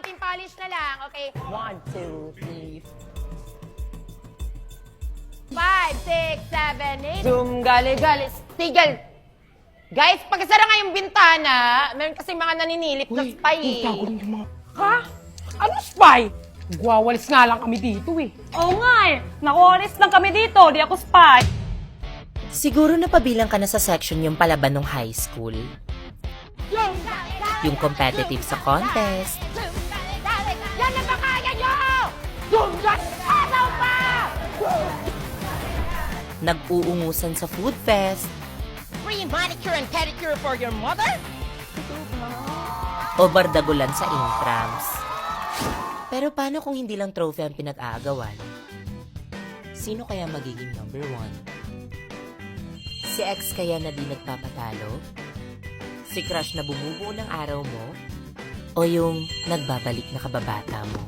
natin, polish na lang. Okay, 1, 2, 3, 5, 6, 7, 8. Zoom, gali, stigel. Guys, pagkasara nga yung bintana, meron kasi mga naninilip na spy eh. Ha? Ano spy? Gwawalis nga lang kami dito eh. Oo nga eh. Nakuwalis lang kami dito. Di ako spy. Siguro napabilang ka na sa section yung palaban ng high school. Yung competitive sa contest. Yan na ba kaya nyo? Zoom, araw pa! Nag-uungusan sa food fest. Free manicure and pedicure for your mother? O bardagulan sa intrams. Pero paano kung hindi lang trophy ang pinag-aagawan? Sino kaya magiging number 1? Si ex kaya na di nagpapatalo? Si crush na bumubuo ng araw mo? O yung nagbabalik na kababata mo?